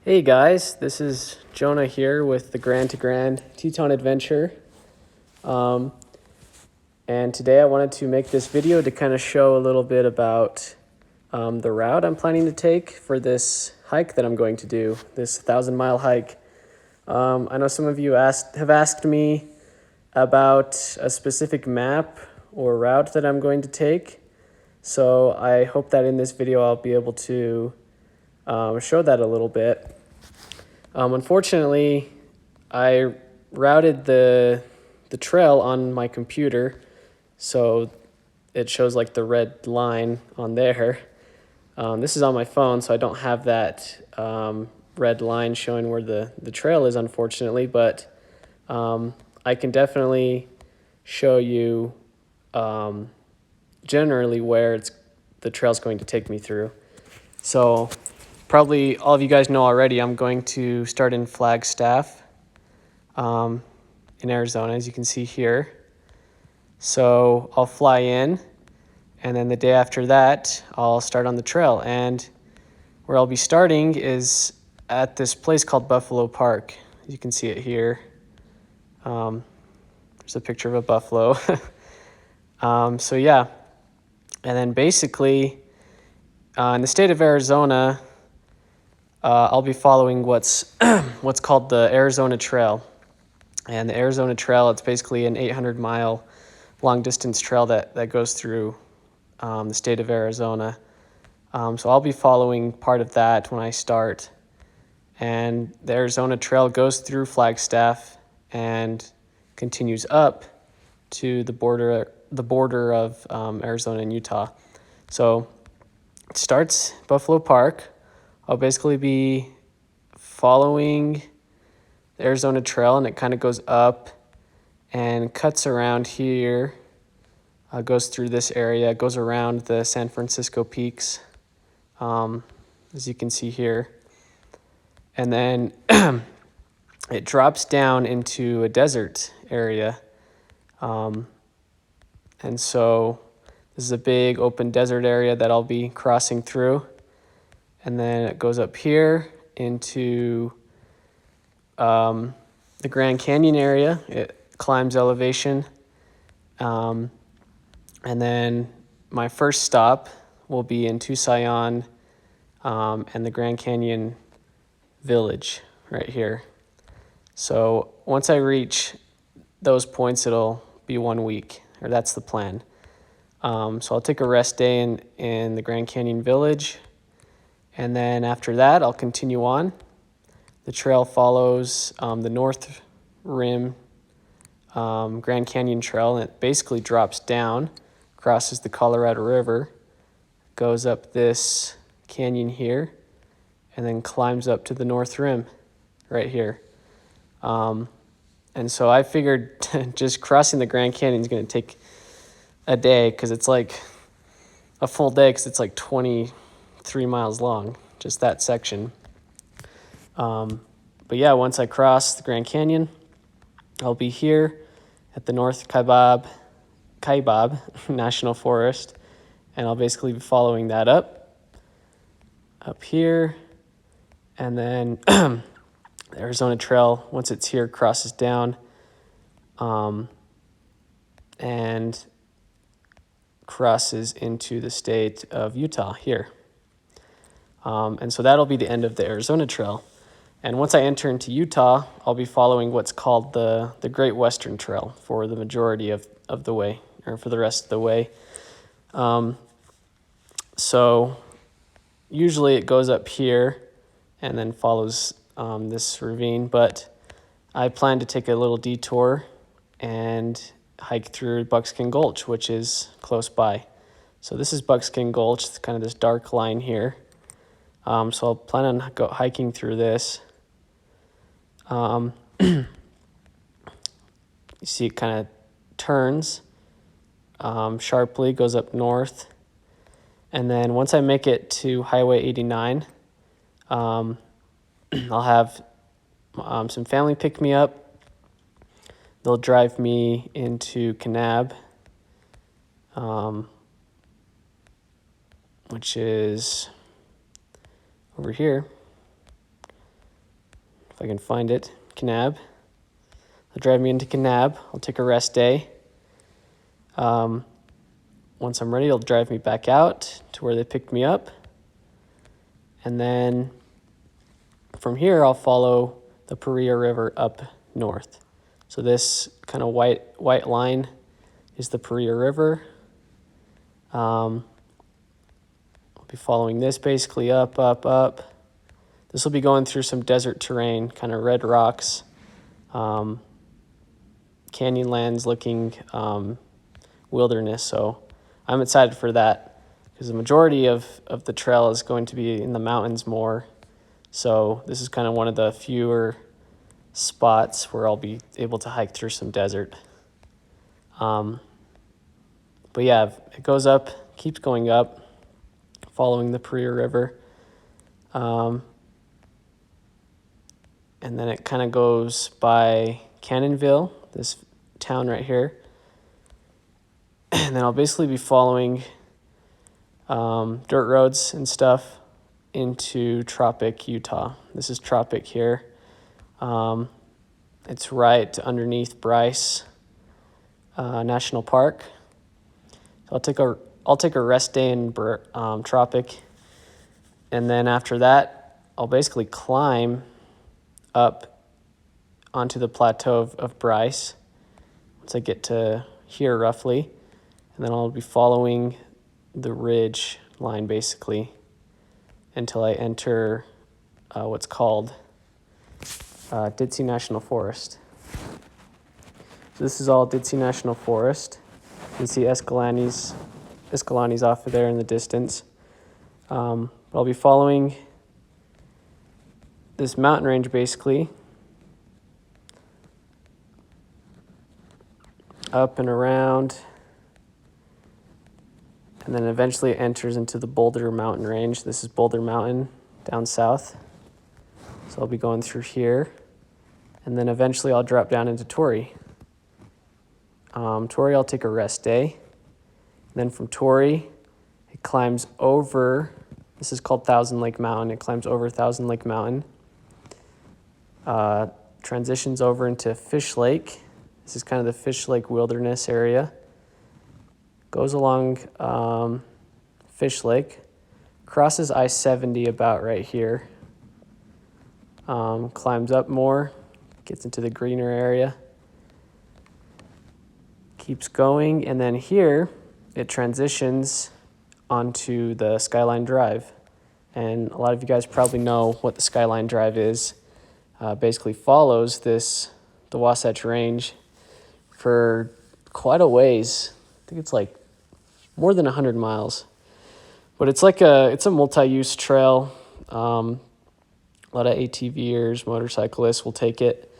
Hey guys, this is Jonah here with the Grand to Grand Teton Adventure. Um, and today I wanted to make this video to kind of show a little bit about the route I'm planning to take for this hike that I'm going to do, this 1,000-mile hike. I know some of you have asked me about a specific map or route that I'm going to take. So I hope that in this video I'll be able to show that a little bit. Unfortunately, I routed the trail on my computer, so it shows like the red line on there. This is on my phone, so I don't have that red line showing where the trail is, unfortunately, but I can definitely show you generally where the trail's going to take me through. So probably all of you guys know already, I'm going to start in Flagstaff in Arizona, as you can see here. So I'll fly in, and then the day after that, I'll start on the trail. And where I'll be starting is at this place called Buffalo Park. You can see it here. There's a picture of a buffalo. So yeah, and then basically in the state of Arizona, I'll be following what's called the Arizona Trail. And the Arizona Trail, it's basically an 800-mile long-distance trail that goes through the state of Arizona. So I'll be following part of that when I start. And the Arizona Trail goes through Flagstaff and continues up to the border of Arizona and Utah. So it starts Buffalo Park. I'll basically be following the Arizona Trail, and it kind of goes up and cuts around here, goes through this area, goes around the San Francisco peaks, as you can see here. And then it drops down into a desert area. And so this is a big open desert area that I'll be crossing through. And then it goes up here into the Grand Canyon area. It climbs elevation. And then my first stop will be in Tucson and the Grand Canyon Village right here. So once I reach those points, it'll be 1 week, or that's the plan. So I'll take a rest day in the Grand Canyon Village, and then after that, I'll continue on. The trail follows the North Rim Grand Canyon Trail, and it basically drops down, crosses the Colorado River, goes up this canyon here, and then climbs up to the North Rim right here. And so I figured just crossing the Grand Canyon is going to take a day, because it's like a full day, because it's like 23 miles long, just that section. But yeah, once I cross the Grand Canyon, I'll be here at the North Kaibab National Forest, and I'll basically be following that up here, and then the Arizona Trail, once it's here, crosses down and crosses into the state of Utah here. And so that'll be the end of the Arizona Trail. And once I enter into Utah, I'll be following what's called the Great Western Trail for the majority of the way, or for the rest of the way. So usually it goes up here and then follows this ravine, but I plan to take a little detour and hike through Buckskin Gulch, which is close by. So this is Buckskin Gulch. It's kind of this dark line here. So I'll plan on hiking through this. You see it kind of turns sharply, goes up north. And then once I make it to Highway 89, I'll have some family pick me up. They'll drive me into Kanab, which is over here. I can find it, Kanab. They'll drive me into Kanab. I'll take a rest day. Once I'm ready, they'll drive me back out to where they picked me up. And then from here, I'll follow the Paria River up north. So this kind of white line is the Paria River. I'll be following this basically up. This will be going through some desert terrain, kind of red rocks, canyon lands looking wilderness. So I'm excited for that because the majority of the trail is going to be in the mountains more. So this is kind of one of the fewer spots where I'll be able to hike through some desert. But yeah, it goes up, keeps going up, following the Paria River. And then it kind of goes by Cannonville, this town right here. And then I'll basically be following dirt roads and stuff into Tropic, Utah. This is Tropic here. It's right underneath Bryce National Park. So I'll take a rest day in Tropic, and then after that, I'll basically climb up onto the plateau of Bryce once I get to here roughly. And then I'll be following the ridge line basically until I enter what's called Ditsea National Forest. So this is all Ditsea National Forest. You can see Escalani's off of there in the distance. I'll be following this mountain range basically up and around, and then eventually it enters into the Boulder Mountain range. This is Boulder Mountain down south. So I'll be going through here, and then eventually I'll drop down into Torrey. Torrey, I'll take a rest day. And then from Torrey, it climbs over, this is called Thousand Lake Mountain. It climbs over Thousand Lake Mountain. Transitions over into Fish Lake. This is kind of the Fish Lake wilderness area. Goes along Fish Lake, crosses I-70 about right here, climbs up more, gets into the greener area, keeps going, and then here it transitions onto the Skyline Drive. And a lot of you guys probably know what the Skyline Drive is. Basically follows the Wasatch Range for quite a ways. I think it's like more than 100 miles, but it's a multi-use trail. A lot of ATVers, motorcyclists will take it,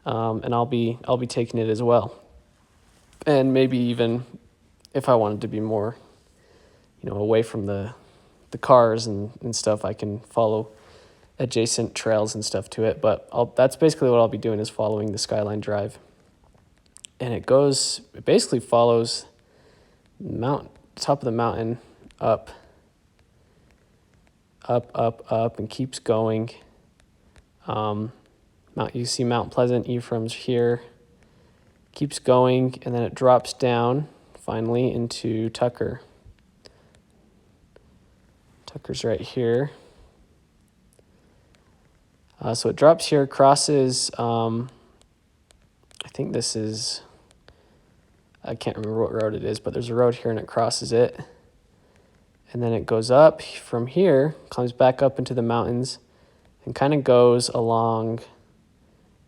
and I'll be taking it as well. And maybe even if I wanted to be more, away from the cars and stuff, I can follow adjacent trails and stuff to it. But that's basically what I'll be doing, is following the Skyline Drive. And it basically follows top of the mountain up, and keeps going. You see Mount Pleasant, Ephraim's here, keeps going, and then it drops down finally into Tucker. Tucker's right here. So it drops here, crosses, I think this is, I can't remember what road it is, but there's a road here and it crosses it. And then it goes up from here, climbs back up into the mountains, and kind of goes along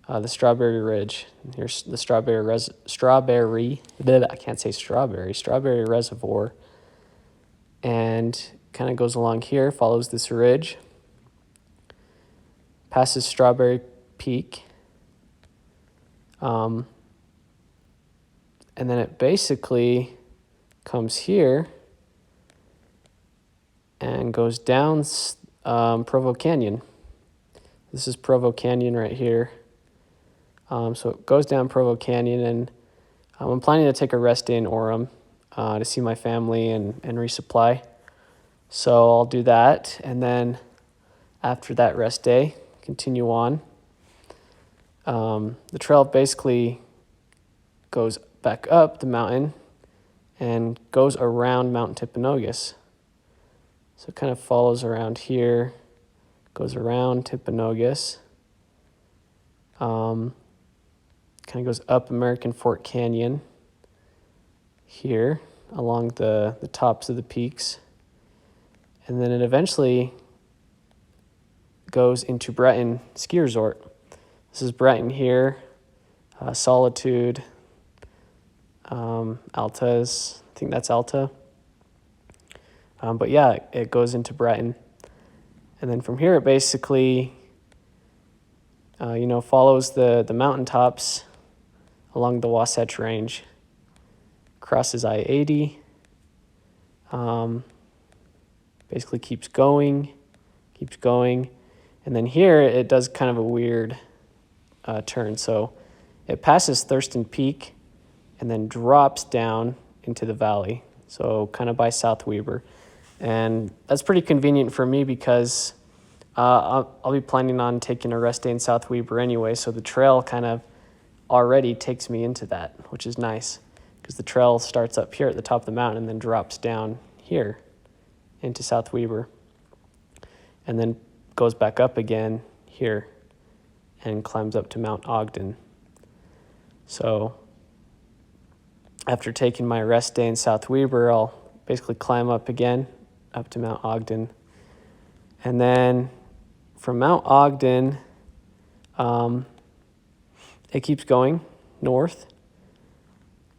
the Strawberry Ridge. And here's the Strawberry Reservoir. And kind of goes along here, follows this ridge, passes Strawberry Peak. And then it basically comes here and goes down Provo Canyon. This is Provo Canyon right here. So it goes down Provo Canyon, and I'm planning to take a rest day in Orem to see my family and resupply. So I'll do that, and then after that rest day, continue on. The trail basically goes back up the mountain and goes around Mount Timpanogos. So it kind of follows around here, goes around Timpanogos, kind of goes up American Fork Canyon here along the tops of the peaks. And then it eventually goes into Breton Ski Resort. This is Breton here, Solitude, Alta's, I think that's Alta. But yeah, it goes into Breton. And then from here, it basically, follows the mountaintops along the Wasatch Range, crosses I-80, basically keeps going. And then here, it does kind of a weird turn. So it passes Thurston Peak and then drops down into the valley, so kind of by South Weber. And that's pretty convenient for me because I'll be planning on taking a rest day in South Weber anyway, so the trail kind of already takes me into that, which is nice because the trail starts up here at the top of the mountain and then drops down here into South Weber and then goes back up again here and climbs up to Mount Ogden. So after taking my rest day in South Weber, I'll basically climb up again up to Mount Ogden. And then from Mount Ogden, it keeps going north,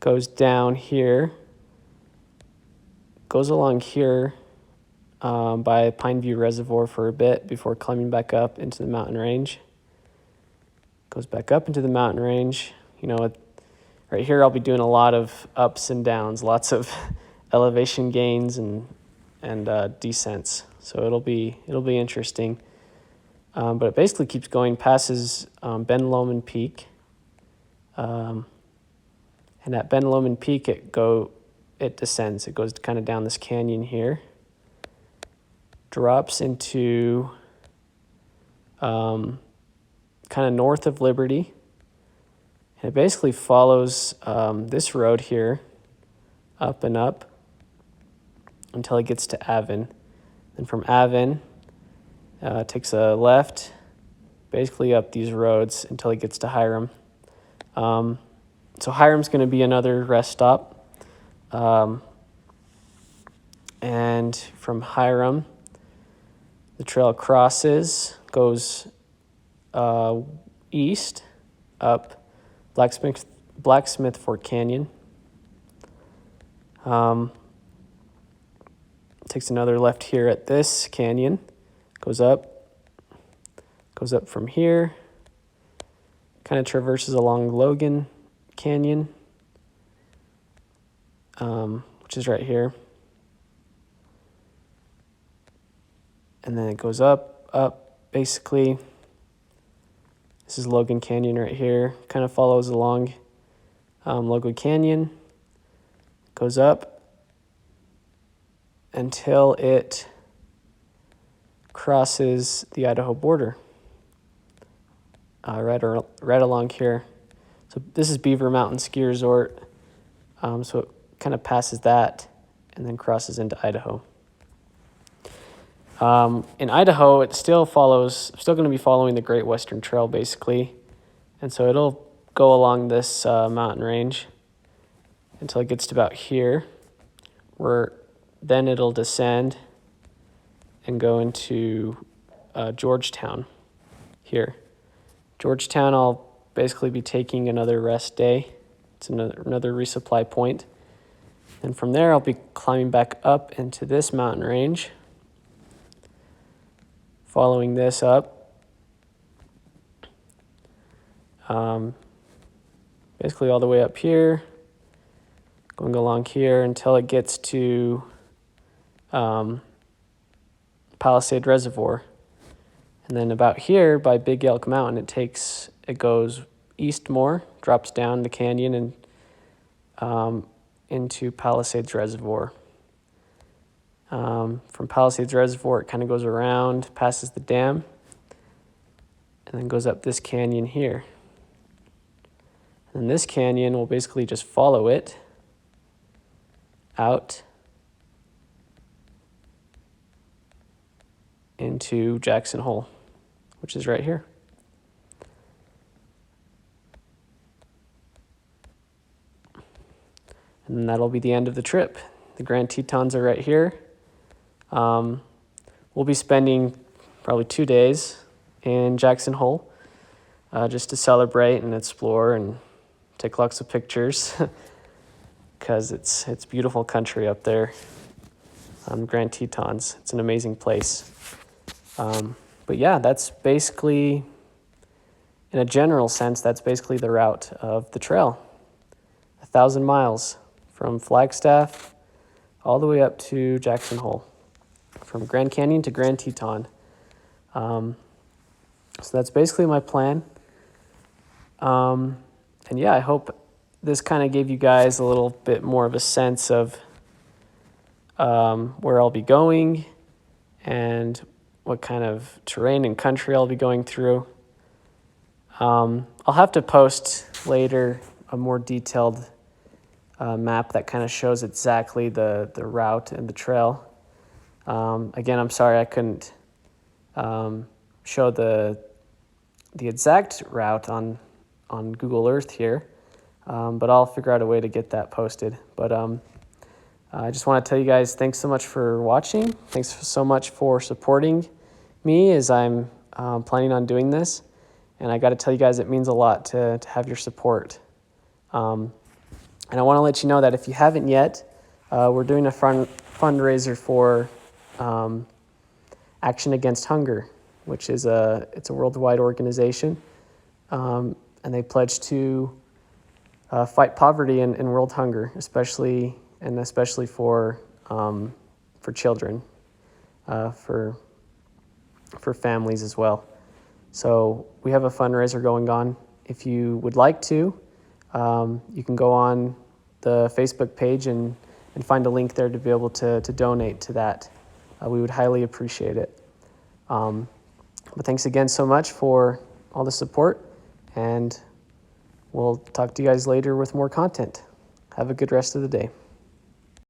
goes down here, goes along here by Pine View Reservoir for a bit before climbing back up into the mountain range. Goes back up into the mountain range. Right here I'll be doing a lot of ups and downs, lots of elevation gains and descents. So it'll be interesting. But it basically keeps going, passes Ben Lomond Peak. And at Ben Lomond Peak, it descends. It goes kind of down this canyon here, drops into kind of north of Liberty. And it basically follows this road here up and up until it gets to Avon. And from Avon, it takes a left, basically up these roads until it gets to Hiram. So Hiram's going to be another rest stop. And from Hiram, the trail crosses, goes east up Blacksmith Fork Canyon. Takes another left here at this canyon, goes up from here, kind of traverses along Logan Canyon, which is right here. And then it goes up, basically. This is Logan Canyon right here. Kind of follows along Logan Canyon, goes up until it crosses the Idaho border, right along here. So this is Beaver Mountain Ski Resort. So it kind of passes that and then crosses into Idaho. In Idaho, it's still going to be following the Great Western Trail, basically. And so it'll go along this mountain range until it gets to about here, where then it'll descend and go into Georgetown here. Georgetown, I'll basically be taking another rest day. It's another resupply point. And from there, I'll be climbing back up into this mountain range, following this up. Basically all the way up here, going along here until it gets to Palisade Reservoir. And then about here by Big Elk Mountain, it goes east more, drops down the canyon and into Palisades Reservoir. From Palisades Reservoir, it kind of goes around, passes the dam, and then goes up this canyon here. And this canyon, we'll basically just follow it out into Jackson Hole, which is right here. And that'll be the end of the trip. The Grand Tetons are right here. We'll be spending probably 2 days in Jackson Hole just to celebrate and explore and take lots of pictures because it's beautiful country up there on Grand Tetons. It's an amazing place. But yeah, that's basically, in a general sense, that's basically the route of the trail. 1,000 miles from Flagstaff all the way up to Jackson Hole, from Grand Canyon to Grand Teton. So that's basically my plan. And yeah, I hope this kind of gave you guys a little bit more of a sense of where I'll be going and what kind of terrain and country I'll be going through. I'll have to post later a more detailed map that kind of shows exactly the route and the trail. Again, I'm sorry I couldn't show the exact route on Google Earth here, but I'll figure out a way to get that posted. But I just want to tell you guys thanks so much for watching. Thanks so much for supporting me as I'm planning on doing this. And I got to tell you guys it means a lot to have your support. And I want to let you know that if you haven't yet, we're doing a fundraiser for Action Against Hunger, which is it's a worldwide organization, and they pledge to fight poverty and world hunger, especially for children, for families as well. So we have a fundraiser going on. If you would like to, you can go on the Facebook page and find a link there to be able to donate to that. We would highly appreciate it. But thanks again so much for all the support, and we'll talk to you guys later with more content. Have a good rest of the day.